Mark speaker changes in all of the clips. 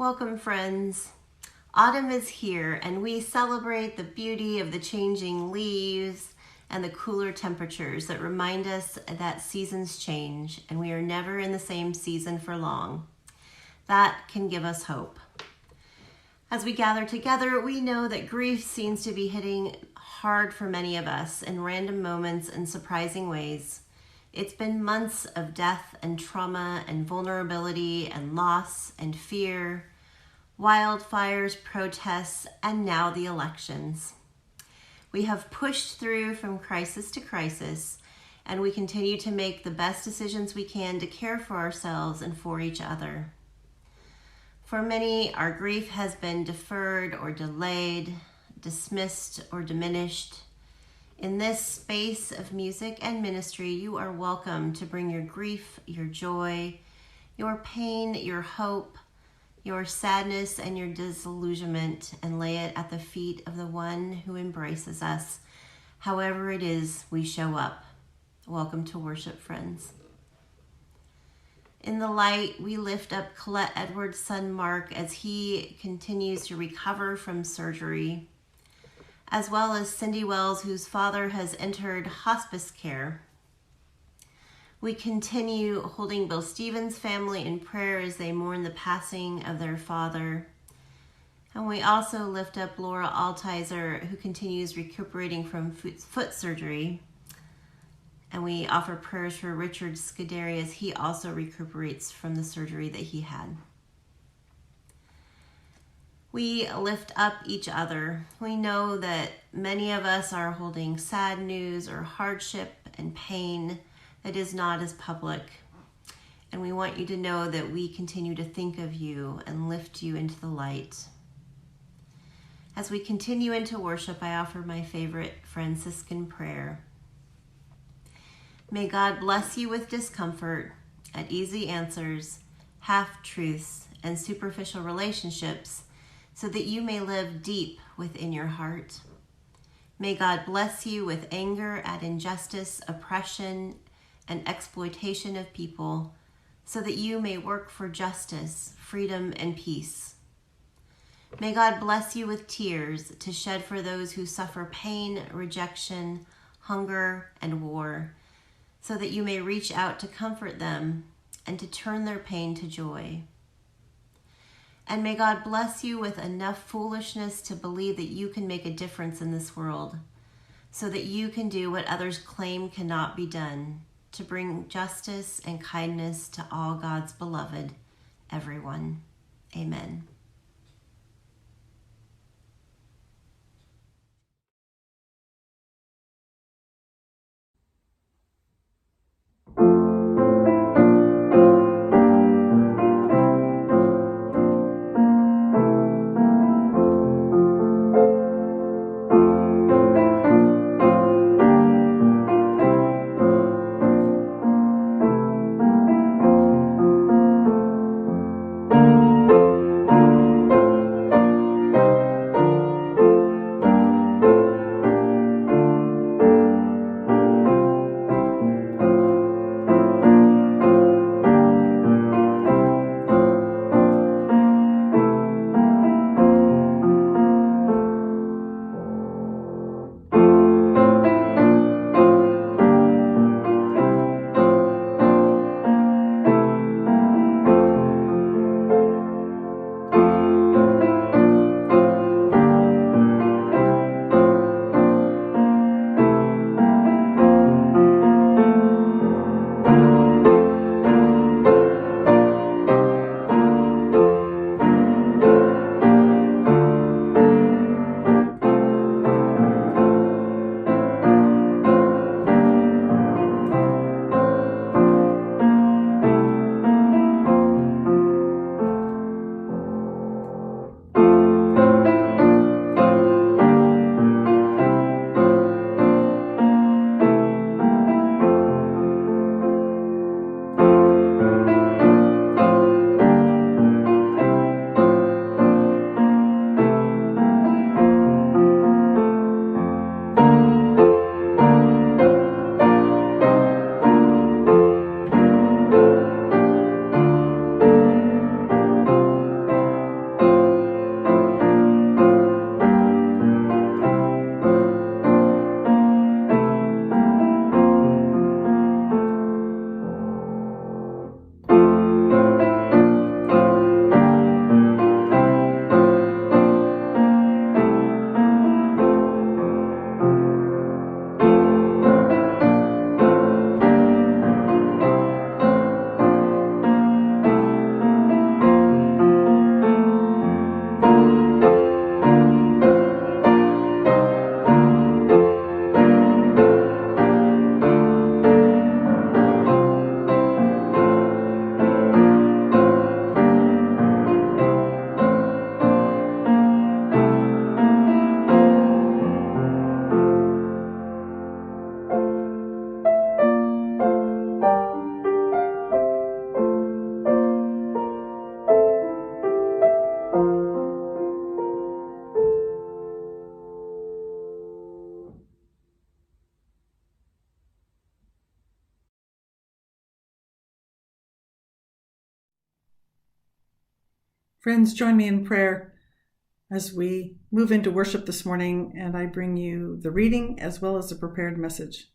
Speaker 1: Welcome, friends. Autumn is here, and we celebrate the beauty of the changing leaves and the cooler temperatures that remind us that seasons change, and we are never in the same season for long. That can give us hope. As we gather together, we know that grief seems to be hitting hard for many of us in random moments and surprising ways. It's been months of death and trauma and vulnerability and loss and fear, wildfires, protests, and now the elections. We have pushed through from crisis to crisis, and we continue to make the best decisions we can to care for ourselves and for each other. For many, our grief has been deferred or delayed, dismissed or diminished. In this space of music and ministry, you are welcome to bring your grief, your joy, your pain, your hope, your sadness, and your disillusionment, and lay it at the feet of the one who embraces us, however it is we show up. Welcome to worship, friends. In the light, we lift up Colette Edwards' son, Mark, as he continues to recover from surgery, as well as Cindy Wells, whose father has entered hospice care. We continue holding Bill Stevens' family in prayer as they mourn the passing of their father. And we also lift up Laura Altizer, who continues recuperating from foot surgery. And we offer prayers for Richard Scuderi as he also recuperates from the surgery that he had. We lift up each other. We know that many of us are holding sad news or hardship and pain that is not as public. And we want you to know that we continue to think of you and lift you into the light. As we continue into worship, I offer my favorite Franciscan prayer. May God bless you with discomfort at easy answers, half-truths, and superficial relationships so that you may live deep within your heart. May God bless you with anger at injustice, oppression, and exploitation of people, so that you may work for justice, freedom, and peace. May God bless you with tears to shed for those who suffer pain, rejection, hunger, and war, so that you may reach out to comfort them and to turn their pain to joy. And may God bless you with enough foolishness to believe that you can make a difference in this world, so that you can do what others claim cannot be done, to bring justice and kindness to all God's beloved, everyone. Amen.
Speaker 2: Friends, join me in prayer as we move into worship this morning, and I bring you the reading as well as a prepared message.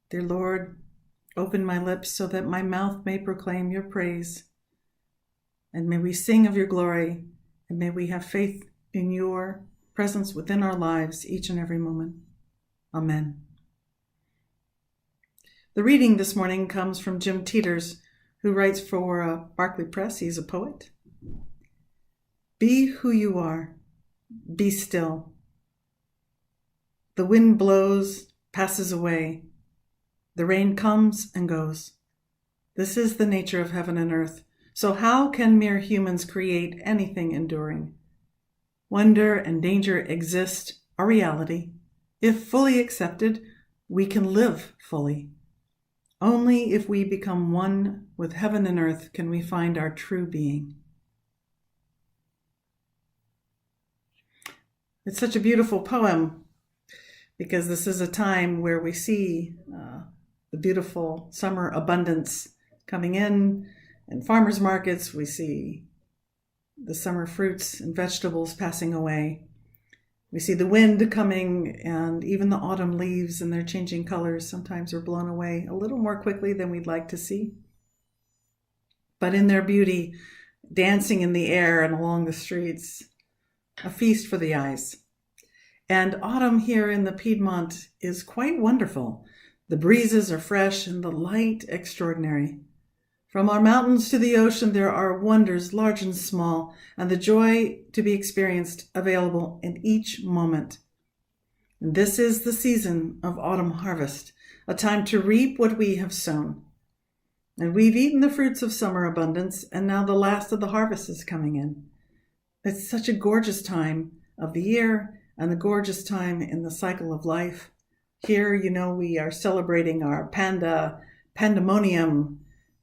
Speaker 2: Dear Lord, open my lips so that my mouth may proclaim your praise, and may we sing of your glory, and may we have faith in your presence within our lives each and every moment. Amen. The reading this morning comes from Jim Teeters, who writes for Barclay Press. He's a poet. Be who you are. Be still. The wind blows, passes away. The rain comes and goes. This is the nature of heaven and earth. So how can mere humans create anything enduring? Wonder and danger exist, are reality. If fully accepted, we can live fully. Only if we become one with heaven and earth can we find our true being. It's such a beautiful poem because this is a time where we see the beautiful summer abundance coming in farmers markets. We see the summer fruits and vegetables passing away. We see the wind coming, and even the autumn leaves and their changing colors sometimes are blown away a little more quickly than we'd like to see. But in their beauty, dancing in the air and along the streets, a feast for the eyes. And autumn here in the Piedmont is quite wonderful. The breezes are fresh and the light extraordinary. From our mountains to the ocean, there are wonders large and small, and the joy to be experienced available in each moment. And this is the season of autumn harvest, a time to reap what we have sown. And we've eaten the fruits of summer abundance, and now the last of the harvest is coming in. It's such a gorgeous time of the year and the gorgeous time in the cycle of life. Here, we are celebrating our pandemonium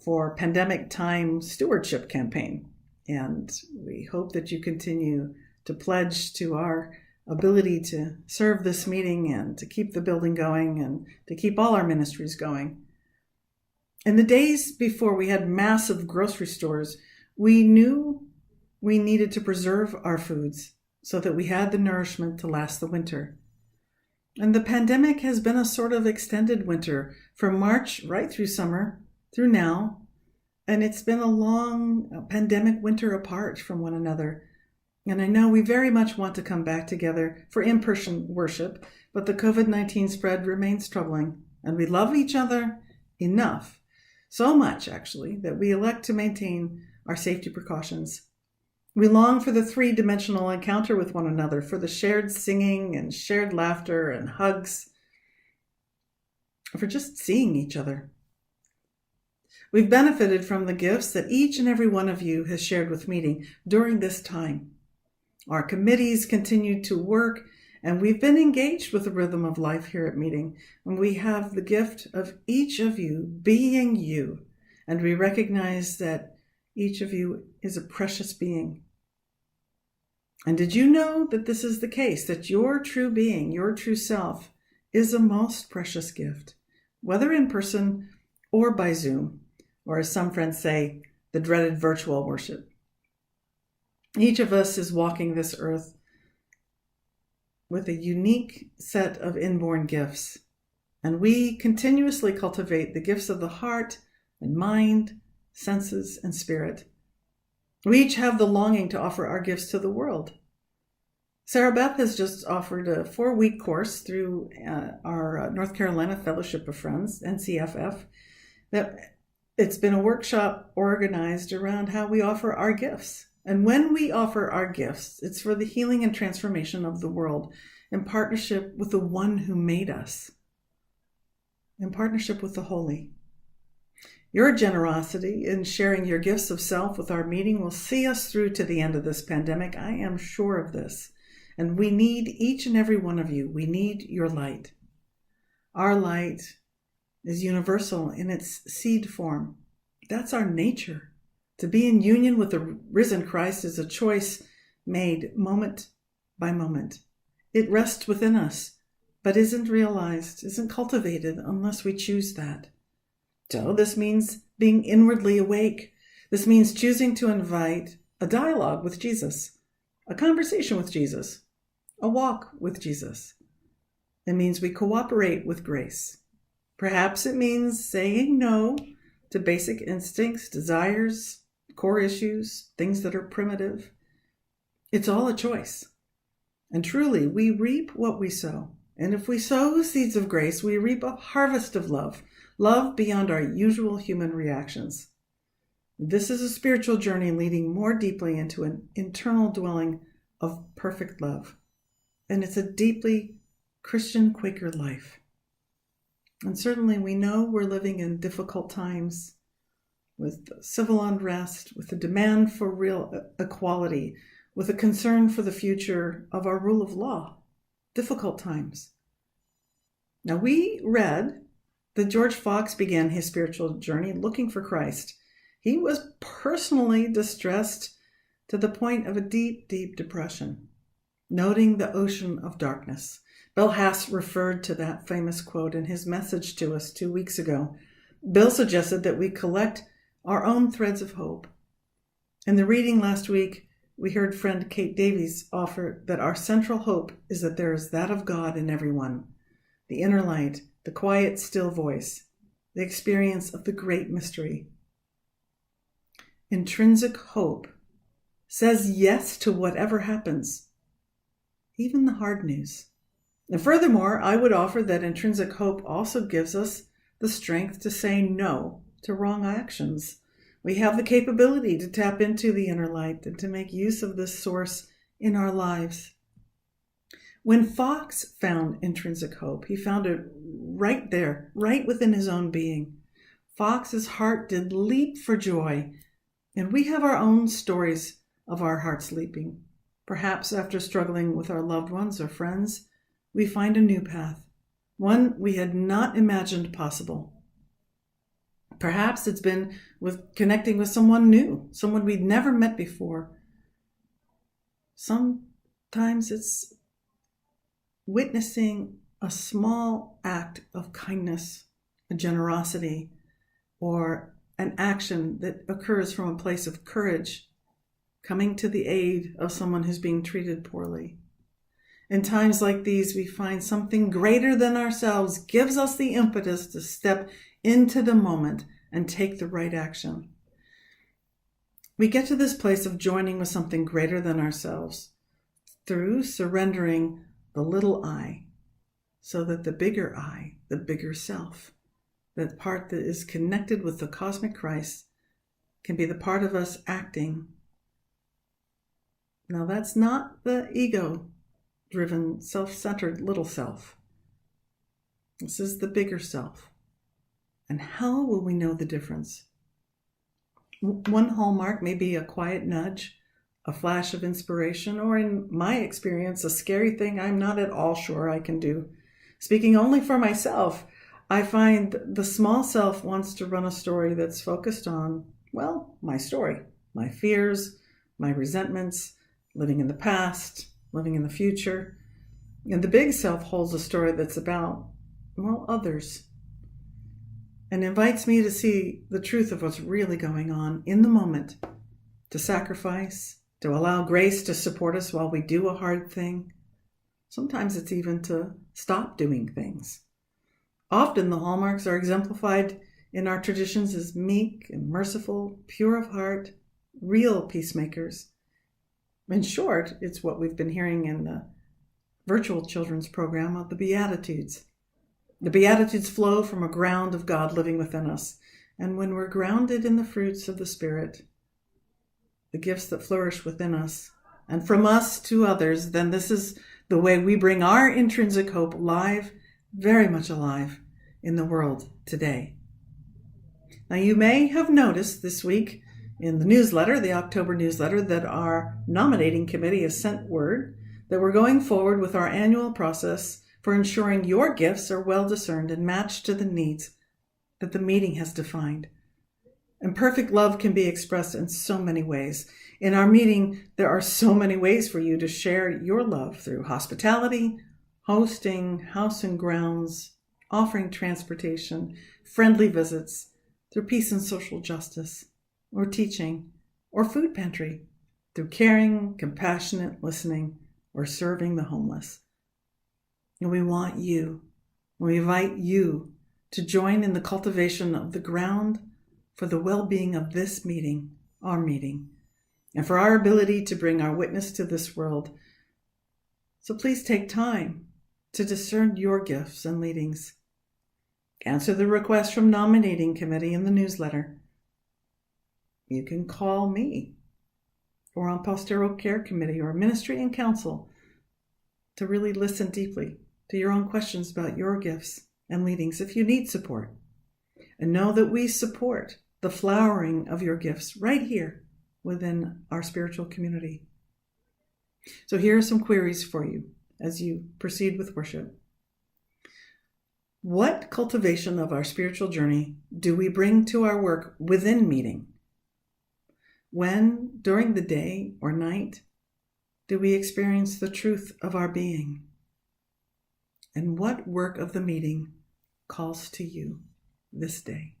Speaker 2: for pandemic time stewardship campaign. And we hope that you continue to pledge to our ability to serve this meeting and to keep the building going and to keep all our ministries going. In the days before we had massive grocery stores, we knew we needed to preserve our foods so that we had the nourishment to last the winter. And the pandemic has been a sort of extended winter from March right through summer, through now, and it's been a long pandemic winter apart from one another. And I know we very much want to come back together for in-person worship, but the COVID-19 spread remains troubling, and we love each other enough, so much actually, that we elect to maintain our safety precautions. We long for the three-dimensional encounter with one another, for the shared singing and shared laughter and hugs, for just seeing each other. We've benefited from the gifts that each and every one of you has shared with Meeting during this time. Our committees continue to work, and we've been engaged with the rhythm of life here at Meeting. And we have the gift of each of you being you, and we recognize that each of you is a precious being. And did you know that this is the case, that your true being, your true self, is a most precious gift, whether in person or by Zoom, or as some friends say, the dreaded virtual worship. Each of us is walking this earth with a unique set of inborn gifts, and we continuously cultivate the gifts of the heart and mind, senses, and spirit. We each have the longing to offer our gifts to the world. Sarah Beth has just offered a 4-week course through our North Carolina Fellowship of Friends, NCFF, it's been a workshop organized around how we offer our gifts. And when we offer our gifts, it's for the healing and transformation of the world in partnership with the one who made us, in partnership with the Holy. Your generosity in sharing your gifts of self with our meeting will see us through to the end of this pandemic. I am sure of this. And we need each and every one of you. We need your light. Our light is universal in its seed form. That's our nature. To be in union with the risen Christ is a choice made moment by moment. It rests within us, but isn't realized, isn't cultivated unless we choose that. So this means being inwardly awake. This means choosing to invite a dialogue with Jesus, a conversation with Jesus, a walk with Jesus. It means we cooperate with grace. Perhaps it means saying no to basic instincts, desires, core issues, things that are primitive. It's all a choice. And truly, we reap what we sow. And if we sow seeds of grace, we reap a harvest of love, love beyond our usual human reactions. This is a spiritual journey leading more deeply into an internal dwelling of perfect love. And it's a deeply Christian Quaker life. And certainly we know we're living in difficult times with civil unrest, with the demand for real equality, with a concern for the future of our rule of law. Difficult times. Now, we read that George Fox began his spiritual journey looking for Christ. He was personally distressed to the point of a deep, deep depression, noting the ocean of darkness. Bill Hass referred to that famous quote in his message to us 2 weeks ago. Bill suggested that we collect our own threads of hope. In the reading last week, we heard friend Kate Davies offer that our central hope is that there is that of God in everyone, the inner light, the quiet, still voice, the experience of the great mystery. Intrinsic hope says yes to whatever happens, even the hard news. And furthermore, I would offer that intrinsic hope also gives us the strength to say no to wrong actions. We have the capability to tap into the inner light and to make use of this source in our lives. When Fox found intrinsic hope, he found it right there, right within his own being. Fox's heart did leap for joy, and we have our own stories of our hearts leaping. Perhaps after struggling with our loved ones or friends, we find a new path, one we had not imagined possible. Perhaps it's been with connecting with someone new, someone we'd never met before. Sometimes it's witnessing a small act of kindness, a generosity, or an action that occurs from a place of courage, coming to the aid of someone who's being treated poorly. In times like these, we find something greater than ourselves gives us the impetus to step into the moment and take the right action. We get to this place of joining with something greater than ourselves through surrendering the little I, so that the bigger I, the bigger self, that part that is connected with the cosmic Christ, can be the part of us acting. Now, that's not the ego-driven, self-centered little self. This is the bigger self. And how will we know the difference? One hallmark may be a quiet nudge, a flash of inspiration, or in my experience, a scary thing I'm not at all sure I can do. Speaking only for myself, I find the small self wants to run a story that's focused on, well, my story, my fears, my resentments, living in the past, living in the future. And the big self holds a story that's about, well, others, and invites me to see the truth of what's really going on in the moment, to sacrifice, to allow grace to support us while we do a hard thing. Sometimes it's even to stop doing things. Often the hallmarks are exemplified in our traditions as meek and merciful, pure of heart, real peacemakers. In short, it's what we've been hearing in the virtual children's program of the Beatitudes. The Beatitudes flow from a ground of God living within us. And when we're grounded in the fruits of the Spirit, the gifts that flourish within us, and from us to others, then this is the way we bring our intrinsic hope alive, very much alive, in the world today. Now, you may have noticed this week in the newsletter, the October newsletter, that our nominating committee has sent word that we're going forward with our annual process for ensuring your gifts are well discerned and matched to the needs that the meeting has defined. And perfect love can be expressed in so many ways. In our meeting, there are so many ways for you to share your love through hospitality, hosting, house and grounds, offering transportation, friendly visits, through peace and social justice. or teaching or food pantry, through caring, compassionate listening, or serving the homeless. And we invite you to join in the cultivation of the ground for the well-being of this meeting, our meeting, and for our ability to bring our witness to this world. So please take time to discern your gifts and leadings. Answer the request from nominating committee in the newsletter. You can call me or on pastoral care committee or ministry and council to really listen deeply to your own questions about your gifts and leadings if you need support. And know that we support the flowering of your gifts right here within our spiritual community. So here are some queries for you as you proceed with worship. What cultivation of our spiritual journey do we bring to our work within meeting? When, during the day or night, do we experience the truth of our being? And what work of the meeting calls to you this day?